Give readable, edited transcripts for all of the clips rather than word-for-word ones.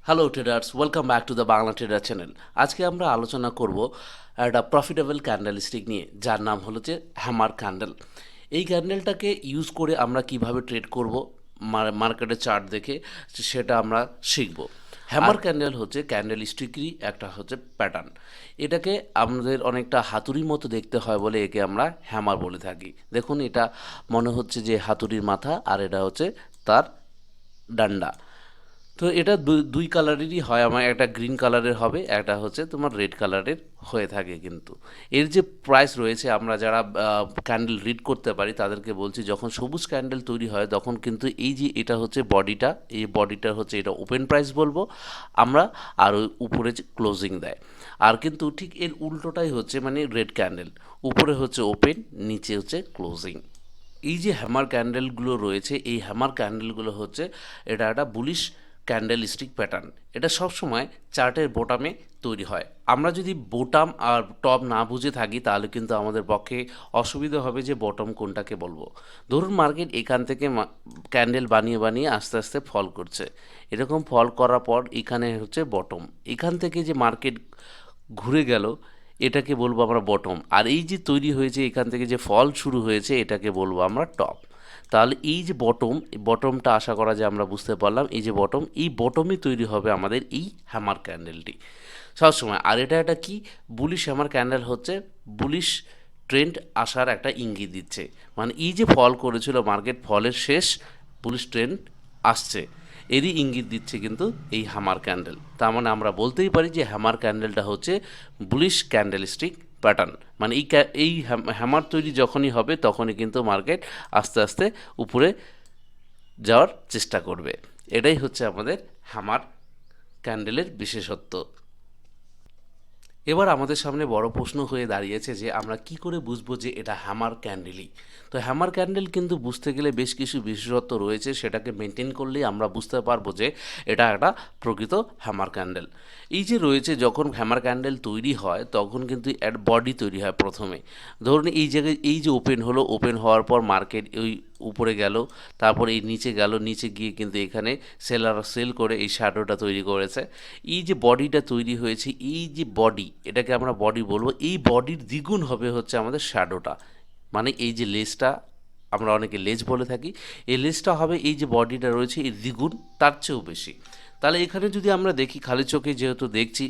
Hello traders, welcome back to the Bangla trader channel. আজকে আমরা আলোচনা করব একটা প্রফিটেবল ক্যান্ডেল স্টিক নিয়ে, যার নাম হলো যে হ্যামার ক্যান্ডেল। এই ক্যান্ডেলটাকে ইউজ করে আমরা কিভাবে ট্রেড করব মার্কেটের চার্ট দেখে, সেটা আমরা শিখব। হ্যামার ক্যান্ডেল হচ্ছে ক্যান্ডেল স্টিকেরই একটা হচ্ছে প্যাটার্ন। এটাকে আমাদের অনেকটা হাতুড়ির মতো দেখতে হয় বলে একে আমরা হ্যামার বলে থাকি। দেখুন, এটা মনে হচ্ছে যে হাতুড়ির মাথা, আর এটা হচ্ছে তার ডান্ডা। তো এটা দুই কালারেরই হয়, আমার একটা গ্রিন কালারের হবে, একটা হচ্ছে তোমার রেড কালারের হয়ে থাকে। কিন্তু এর যে প্রাইস রয়েছে, আমরা যারা ক্যান্ডেল রিড করতে পারি তাদেরকে বলছি, যখন সবুজ ক্যান্ডেল তৈরি হয় তখন কিন্তু এই যে এটা হচ্ছে বডিটা, এই বডিটা হচ্ছে এটা ওপেন প্রাইস বলবো আমরা, আর ওই উপরে যে ক্লোজিং দেয়। আর কিন্তু ঠিক এর উল্টোটাই হচ্ছে মানে রেড ক্যান্ডেল, উপরে হচ্ছে ওপেন, নিচে হচ্ছে ক্লোজিং। এই যে হ্যামার ক্যান্ডেলগুলো রয়েছে, এই হ্যামার ক্যান্ডেলগুলো হচ্ছে এটা একটা বুলিশ ক্যান্ডেল স্টিক প্যাটার্ন। এটা সবসময় চার্টের বোটামে তৈরি হয়। আমরা যদি বোটাম আর টপ না বুঝে থাকি তাহলে কিন্তু আমাদের পক্ষে অসুবিধা হবে যে বটম কোনটাকে বলবো। ধরুন মার্কেট এখান থেকে ক্যান্ডেল বানিয়ে বানিয়ে আস্তে আস্তে ফল করছে, এরকম ফল করার পর এখানে হচ্ছে বটম। এখান থেকে যে মার্কেট ঘুরে গেল, এটাকে বলবো আমরা বটম। আর এই যে তৈরি হয়েছে এখান থেকে যে ফল শুরু হয়েছে, এটাকে বলবো আমরা টপ। তাহলে এই যে বটম, এই বটমটা আশা করা যায় আমরা বুঝতে পারলাম। এই যে বটম, এই বটমই তৈরি হবে আমাদের এই হ্যামার ক্যান্ডেলটি সবসময়। আর এটা একটা কি, বুলিশ হ্যামার ক্যান্ডেল হচ্ছে বুলিশ ট্রেন্ড আসার একটা ইঙ্গিত দিচ্ছে। মানে এই যে ফল করেছিল মার্কেট, ফলের শেষ, বুলিশ ট্রেন্ড আসছে, এরই ইঙ্গিত দিচ্ছে কিন্তু এই হ্যামার ক্যান্ডেল। তার মানে আমরা বলতেই পারি যে হ্যামার ক্যান্ডেলটা হচ্ছে বুলিশ ক্যান্ডেল স্টিক প্যাটার্ন। মানে এই হ্যামার তৈরি যখনই হবে তখনই কিন্তু মার্কেট আস্তে আস্তে উপরে যাওয়ার চেষ্টা করবে। এটাই হচ্ছে আমাদের হ্যামার ক্যান্ডেলের বিশেষত্ব। এবার আমাদের সামনে বড় প্রশ্ন হয়ে দাঁড়িয়েছে যে আমরা কি করে বুঝবো যে এটা হ্যামার ক্যান্ডেলই। তো হ্যামার ক্যান্ডেল কিন্তু বুঝতে গেলে বেশ কিছু বিশেষত্ব রয়েছে, সেটাকে মেনটেন করলেই আমরা বুঝতে পারবো যে এটা একটা প্রকৃত হ্যামার ক্যান্ডেল। এই যে রয়েছে, যখন হ্যামার ক্যান্ডেল তৈরি হয় তখন কিন্তু এর বডি তৈরি হয় প্রথমে। ধরুন এই জায়গায় এই যে ওপেন হলো, ওপেন হওয়ার পর মার্কেট ওই উপরে গেল, তারপর এই নিচে গেল, নিচে গিয়ে কিন্তু এখানে সেলার সেল করে এই শ্যাডোটা তৈরি করেছে। এই যে বডিটা তৈরি হয়েছে, এই যে বডি, এটাকে আমরা বডি বলবো। এই বডির দ্বিগুণ হবে হচ্ছে আমাদের শ্যাডোটা। মানে এই যে লেজটা, আমরা অনেকে লেজ বলে থাকি, এই লেজটা হবে এই যে বডিটা রয়েছে এর দ্বিগুণ, তার চেয়েও বেশি। তাহলে এখানে যদি আমরা দেখি, খালি চোখে যেহেতু দেখছি,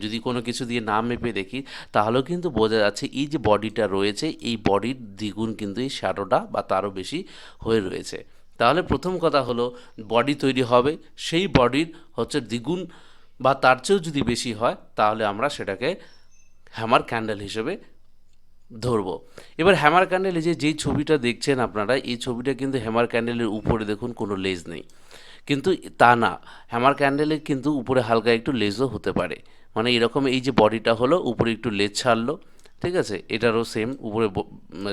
যদি কোনো কিছু দিয়ে না মেপে দেখি, তাহলেও কিন্তু বোঝা যাচ্ছে এই যে বডিটা রয়েছে, এই বডির দ্বিগুণ কিন্তু এই শ্যাডোটা বা তারও বেশি হয়ে রয়েছে। তাহলে প্রথম কথা হলো, বডি তৈরি হবে, সেই বডির হচ্ছে দ্বিগুণ বা তার চেয়েও যদি বেশি হয় তাহলে আমরা সেটাকে হ্যামার ক্যান্ডেল হিসেবে ধরবো। এবার হ্যামার ক্যান্ডেল, এই যে যেই ছবিটা দেখছেন আপনারা, এই ছবিটা কিন্তু হ্যামার ক্যান্ডেলের উপরে দেখুন কোনো লেজ নেই, কিন্তু তা না, হ্যামার ক্যান্ডেলের কিন্তু উপরে হালকা একটু লেজও হতে পারে। মানে এরকম এই যে বডিটা হলো, উপরে একটু লেজ ছাড়লো, ঠিক আছে, এটারও সেম উপরে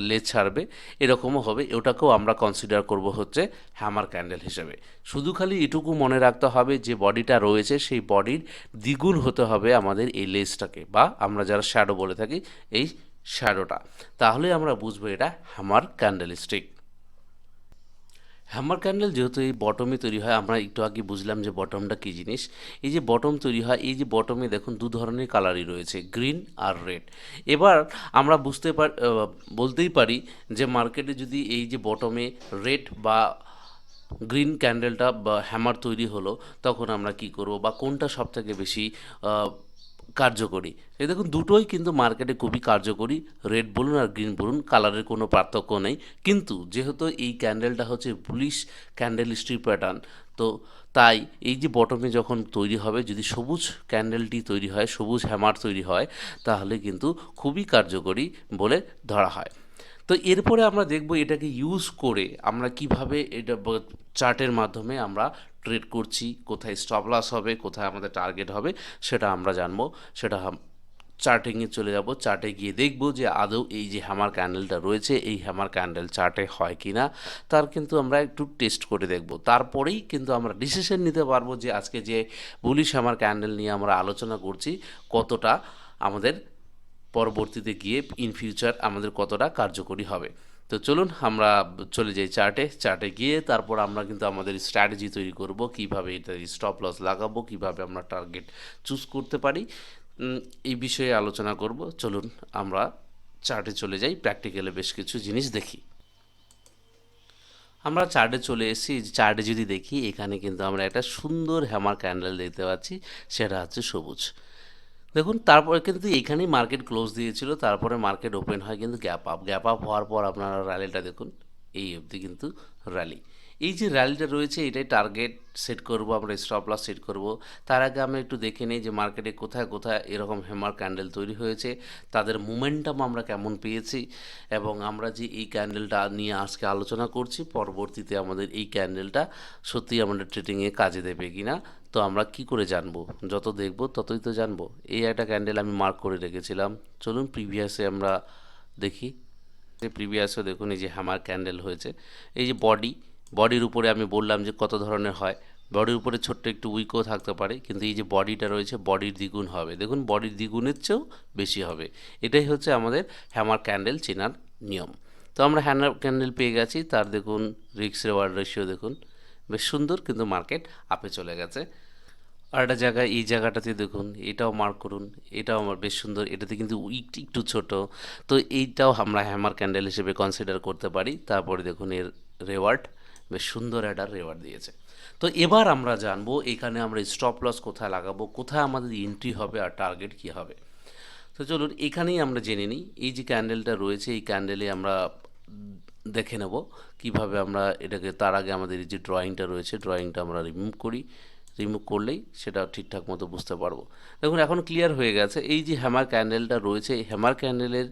লেজ ছাড়বে, এরকমও হবে। ওটাকেও আমরা কনসিডার করব হচ্ছে হ্যামার ক্যান্ডেল হিসেবে। শুধু খালি এটুকু মনে রাখতে হবে যে বডিটা রয়েছে সেই বডির দ্বিগুণ হতে হবে আমাদের এই লেজটাকে, বা আমরা যারা শ্যাডো বলে থাকি এই শ্যাডোটা। তাহলে আমরা বুঝবো এটা hammer candle stick. Hammer candle যেহেতু এই বটমে তৈরি হয়, আমরা একটু আগে বুঝলাম যে বটমটা কী জিনিস। এই যে বটম তৈরি হয়, এই যে বটমে দেখুন দু ধরনের কালারই রয়েছে, গ্রিন আর রেড। এবার আমরা বলতেই পারি যে মার্কেটে যদি এই যে বটমে রেড বা গ্রিন ক্যান্ডেলটা বা হ্যামার তৈরি হলো, তখন আমরা কি করব বা কোনটা সবথেকে বেশি কার্যকরী। এই দেখুন দুটোই কিন্তু মার্কেটে খুবই কার্যকরী, রেড বলুন আর গ্রিন বলুন, কালারের কোনো পার্থক্য নেই। কিন্তু যেহেতু এই ক্যান্ডেলটা হচ্ছে বুলিশ ক্যান্ডেল স্টিক প্যাটার্ন, তো তাই এই যে বটমে যখন তৈরি হবে, যদি সবুজ ক্যান্ডেলটি তৈরি হয়, সবুজ হ্যামার তৈরি হয়, তাহলে কিন্তু খুবই কার্যকরী বলে ধরা হয়। তো এরপরে আমরা দেখব এটাকে ইউজ করে আমরা কিভাবে এটা চার্টের মাধ্যমে আমরা ট্রেড করছি, কোথায় স্টপ লস হবে, কোথায় আমাদের টার্গেট হবে, সেটা আমরা জানবো। সেটা চার্টিংয়ে চলে যাব, চার্টে গিয়ে দেখব যে আদৌ এই যে হ্যামার ক্যান্ডেলটা রয়েছে, এই হ্যামার ক্যান্ডেল চার্টে হয় কি না, তার কিন্তু আমরা একটু টেস্ট করে দেখব। তারপরেই কিন্তু আমরা ডিসিশন নিতে পারবো যে আজকে যে বুলিশ হ্যামার ক্যান্ডেল নিয়ে আমরা আলোচনা করছি কতটা আমাদের পরবর্তীতে গিয়ে ইন ফিউচার আমাদের কতটা কার্যকরী হবে। তো চলুন আমরা চলে যাই চার্টে গিয়ে তারপর আমরা কিন্তু আমাদের স্ট্র্যাটেজি তৈরি করব, কিভাবে এটা স্টপ লস লাগাবো, কিভাবে আমরা টার্গেট চুজ করতে পারি, এই বিষয়ে আলোচনা করব। চলুন আমরা চার্টে চলে যাই, প্র্যাকটিক্যালে বেশ কিছু জিনিস দেখি। আমরা চার্টে চলে এসেছি। চার্টে যদি দেখি, এখানে কিন্তু আমরা একটা সুন্দর হ্যামার ক্যান্ডেল দেখতে পাচ্ছি, সেটা হচ্ছে সবুজ। দেখুন তারপরে কিন্তু এখানেই মার্কেট ক্লোজ দিয়েছিল, তারপরে মার্কেট ওপেন হয় কিন্তু গ্যাপ আপ হওয়ার পর আপনারা র্যালিটা দেখুন, এই অবধি কিন্তু র্যালি। এই যে র্যালিটা রয়েছে, এটাই টার্গেট সেট করব, আমরা স্টপ লস সেট করব। তার আগে আমরা একটু দেখে নিই যে মার্কেটে কোথায় কোথায় এরকম হ্যামার ক্যান্ডেল তৈরি হয়েছে, তাদের মোমেন্টাম আমরা কেমন পেয়েছি, এবং আমরা যে এই ক্যান্ডেলটা নিয়ে আজকে আলোচনা করছি, পরবর্তীতে আমাদের এই ক্যান্ডেলটা সত্যিই আমাদের ট্রেডিংয়ে কাজে দেবে কি না, তো আমরা কি করে জানবো? যত দেখব ততই তো জানবো। এই একটা ক্যান্ডেল আমি মার্ক করে রেখেছিলাম। চলুন প্রিভিয়াসে আমরা দেখি। যে প্রিভিয়াসে দেখুন, এই যে হ্যামার ক্যান্ডেল হয়েছে, এই যে বডির উপরে আমি বললাম যে কত ধরনের হয়। বডির উপরে ছোট্ট একটু উইকও থাকতে পারে, কিন্তু এই যে বডিটা রয়েছে, বডির দ্বিগুণ হবে। দেখুন বডির দ্বিগুণের চেয়েও বেশি হবে। এটাই হচ্ছে আমাদের হ্যামার ক্যান্ডেল চেনার নিয়ম। তো আমরা হ্যামার ক্যান্ডেল পেয়ে গেছি। তার দেখুন রিস্ক রিওয়ার্ড রেশিও দেখুন, বেশ সুন্দর, কিন্তু মার্কেট আপে চলে গেছে। আর একটা জায়গায়, এই জায়গাটাতে দেখুন, এটাও মার্ক করুন, এটাও আমার বেশ সুন্দর, এটাতে কিন্তু উইক একটু ছোট, তো এইটাও আমরা হ্যামার ক্যান্ডেল হিসেবে কনসিডার করতে পারি। তারপরে দেখুন এর রেওয়ার্ড, বেশ সুন্দর একটা রেওয়ার্ড দিয়েছে। তো এবার আমরা জানবো এখানে আমরা স্টপ লস কোথায় লাগাবো, কোথায় আমাদের এন্ট্রি হবে, আর টার্গেট কী হবে। তো চলুন এখানেই আমরা জেনে নিই। এই যে ক্যান্ডেলটা রয়েছে, এই ক্যান্ডেলে আমরা দেখে নেব কিভাবে আমরা এটাকে। তার আগে আমাদের এই যে ড্রয়িংটা রয়েছে, ড্রয়িংটা আমরা রিমুভ করলেই সেটা ঠিকঠাক মতো বুঝতে পারবো। দেখুন এখন ক্লিয়ার হয়ে গেছে। এই যে হ্যামার ক্যান্ডেলটা রয়েছে, এই হ্যামার ক্যান্ডেলের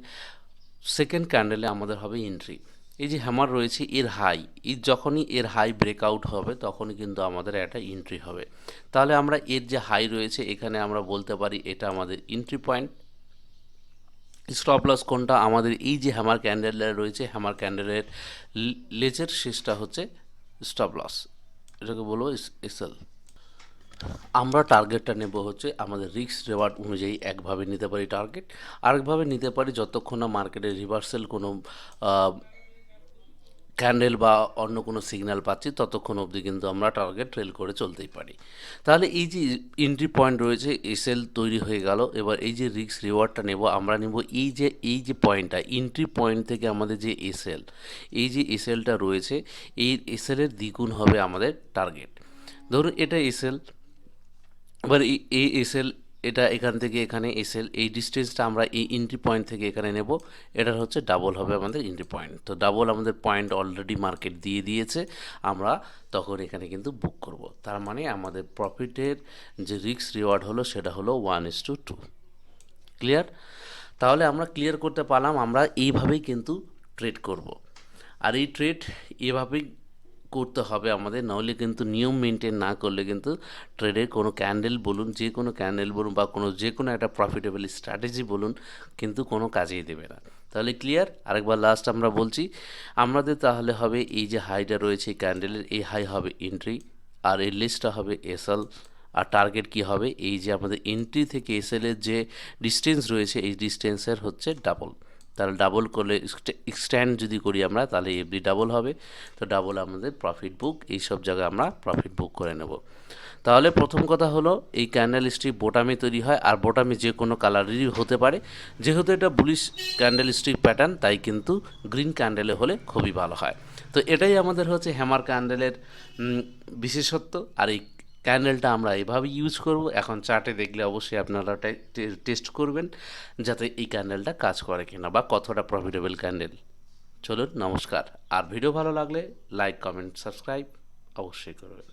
সেকেন্ড ক্যান্ডেলে আমাদের হবে এন্ট্রি। এই যে হ্যামার রয়েছে, এর হাই, এই যখনই এর হাই ব্রেকআউট হবে তখনই কিন্তু আমাদের একটা এন্ট্রি হবে। তাহলে আমরা এর যে হাই রয়েছে, এখানে আমরা বলতে পারি এটা আমাদের এন্ট্রি পয়েন্ট। স্টপ লস কোনটা? আমাদের এই যে হ্যামার ক্যান্ডেলটা রয়েছে, হ্যামার ক্যান্ডেলের লেজের শেষটা হচ্ছে স্টপ লস, এটাকে বলবো এসএল। আমরা টার্গেটটা নেব হচ্ছে আমাদের রিস্ক রেওয়ার্ড অনুযায়ী। একভাবে নিতে পারি টার্গেট, আরেকভাবে নিতে পারি যতক্ষণ না মার্কেটের রিভার্সাল কোনো ক্যান্ডেল বা অন্য কোনো সিগন্যাল পাচ্ছি, ততক্ষণ অবধি কিন্তু আমরা টার্গেট ট্রেল করে চলতেই পারি। তাহলে এই যে এন্ট্রি পয়েন্ট রয়েছে, এসএল তৈরি হয়ে গেল। এবার এই যে রিস্ক রিওয়ার্ডটা নেব, আমরা নেব এই যে পয়েন্টটা, এন্ট্রি পয়েন্ট থেকে আমাদের যে এসএল, এই যে এসএলটা রয়েছে, এই এসএলের দ্বিগুণ হবে আমাদের টার্গেট। ধরুন এটা এসএল, এবার এই এসএল, এটা এখান থেকে এখানে এসএল, এই ডিস্টেন্সটা আমরা এই এন্ট্রি পয়েন্ট থেকে এখানে নেব, এটার হচ্ছে ডাবল হবে আমাদের এন্ট্রি পয়েন্ট। তো ডাবল আমাদের পয়েন্ট অলরেডি মার্কেট দিয়ে দিয়েছে, আমরা তখন এখানে কিন্তু বুক করব। তার মানে আমাদের প্রফিটের যে রিস্ক রিওয়ার্ড হলো, সেটা হলো 1:2। ক্লিয়ার? তাহলে আমরা ক্লিয়ার করতে পারলাম আমরা এইভাবেই কিন্তু ট্রেড করব। আর এই ট্রেড এভাবেই করতে হবে আমাদের, নাহলে কিন্তু নিয়ম মেনটেন না করলে কিন্তু ট্রেডের কোনো ক্যান্ডেল বলুন, যে কোনো ক্যান্ডেল বলুন, বা যে কোনো একটা প্রফিটেবল স্ট্র্যাটেজি বলুন, কিন্তু কোনো কাজেই দেবে না। তাহলে ক্লিয়ার? আরেকবার লাস্ট আমরা বলছি, আমাদের তাহলে হবে এই যে হাইটা রয়েছে এই ক্যান্ডেলের, এই হাই হবে এন্ট্রি, আর এই লিস্টটা হবে এসএল। আর টার্গেট কি হবে? এই যে আমাদের এন্ট্রি থেকে এসএলের যে ডিস্টেন্স রয়েছে, এই ডিস্টেন্সের হচ্ছে ডাবল। তাহলে ডাবল করলে এক্সট্যান্ড যদি করি আমরা, তাহলে এফডি ডাবল হবে। তো ডাবল আমাদের প্রফিট বুক, এই সব জায়গায় আমরা প্রফিট বুক করে নেব। তাহলে প্রথম কথা হলো, এই ক্যান্ডেল স্টিক বোটামে তৈরি হয়, আর বোটামে যে কোনো কালারেরই হতে পারে। যেহেতু এটা বুলিশ ক্যান্ডেল স্টিক প্যাটার্ন, তাই কিন্তু গ্রিন ক্যান্ডেলে হলে খুবই ভালো হয়। তো এটাই আমাদের হচ্ছে হ্যামার ক্যান্ডেলের বিশেষত্ব। আর এই ক্যান্ডেলটা আমরা এভাবে ইউজ করব। এখন চার্টে দেখলে অবশ্যই আপনারা টেস্ট করবেন যাতে এই ক্যান্ডেলটা কাজ করে কিনা, বা কতটা প্রফিটেবল ক্যান্ডেল। চলুন, নমস্কার। আর ভিডিও ভালো লাগলে লাইক, কমেন্ট, সাবস্ক্রাইব অবশ্যই করবেন।